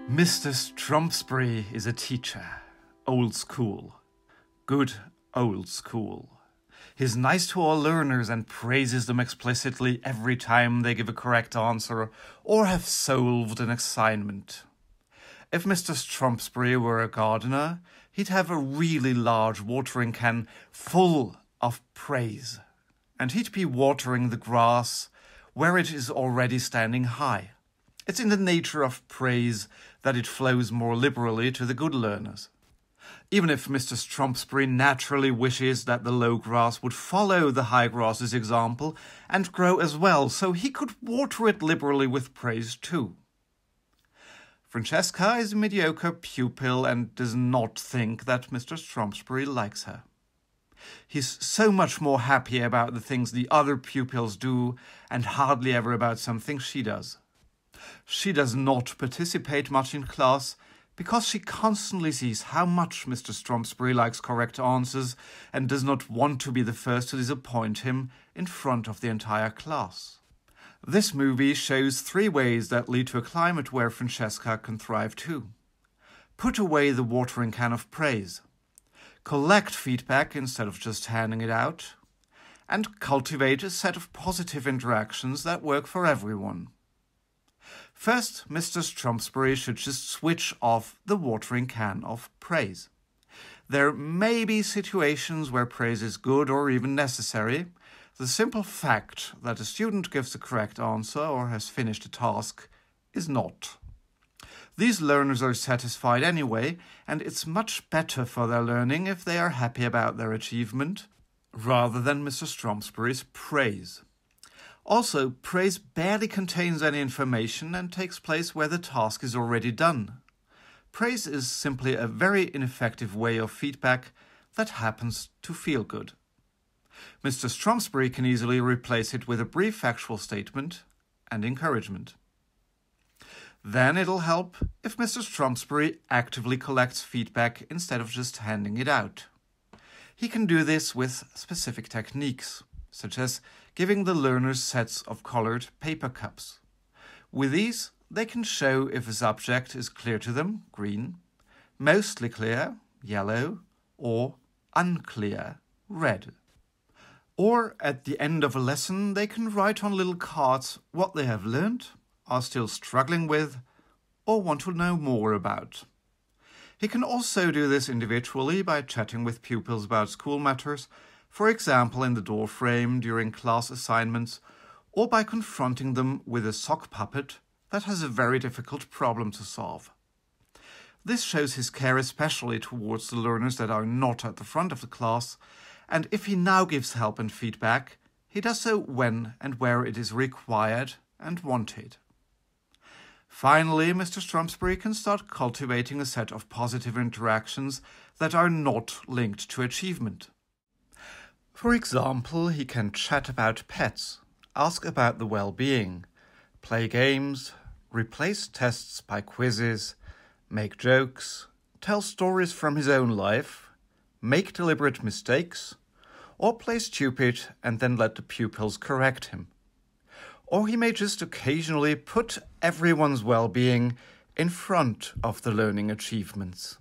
Mr. Strumpsbury is a teacher. Old school. Good old school. He's nice to all learners and praises them explicitly every time they give a correct answer or have solved an assignment. If Mr. Strumpsbury were a gardener, he'd have a really large watering can full of praise, and he'd be watering the grass where it is already standing high. It's in the nature of praise that it flows more liberally to the good learners. Even if Mr. Strumpsbury naturally wishes that the low grass would follow the high grass's example and grow as well, so he could water it liberally with praise too. Francesca is a mediocre pupil and does not think that Mr. Strumpsbury likes her. He's so much more happy about the things the other pupils do and hardly ever about something she does. She does not participate much in class because she constantly sees how much Mr. Strumpsbury likes correct answers and does not want to be the first to disappoint him in front of the entire class. This movie shows 3 ways that lead to a climate where Francesca can thrive too. Put away the watering can of praise. Collect feedback instead of just handing it out. And cultivate a set of positive interactions that work for everyone. First, Mr. Strumpsbury should just switch off the watering can of praise. There may be situations where praise is good or even necessary. The simple fact that a student gives the correct answer or has finished a task is not. These learners are satisfied anyway, and it's much better for their learning if they are happy about their achievement, rather than Mr. Strumpsbury's praise. Also, praise barely contains any information and takes place where the task is already done. Praise is simply a very ineffective way of feedback that happens to feel good. Mr. Strumpsbury can easily replace it with a brief factual statement and encouragement. Then it'll help if Mr. Strumpsbury actively collects feedback instead of just handing it out. He can do this with specific techniques, such as giving the learners sets of colored paper cups. With these, they can show if a subject is clear to them, green, mostly clear, yellow, or unclear, red. Or at the end of a lesson, they can write on little cards what they have learned, are still struggling with, or want to know more about. He can also do this individually by chatting with pupils about school matters, for example in the door frame during class assignments, or by confronting them with a sock puppet that has a very difficult problem to solve. This shows his care especially towards the learners that are not at the front of the class, and if he now gives help and feedback, he does so when and where it is required and wanted. Finally, Mr. Strumpsbury can start cultivating a set of positive interactions that are not linked to achievement. For example, he can chat about pets, ask about the well-being, play games, replace tests by quizzes, make jokes, tell stories from his own life, make deliberate mistakes, or play stupid and then let the pupils correct him. Or he may just occasionally put everyone's well-being in front of the learning achievements.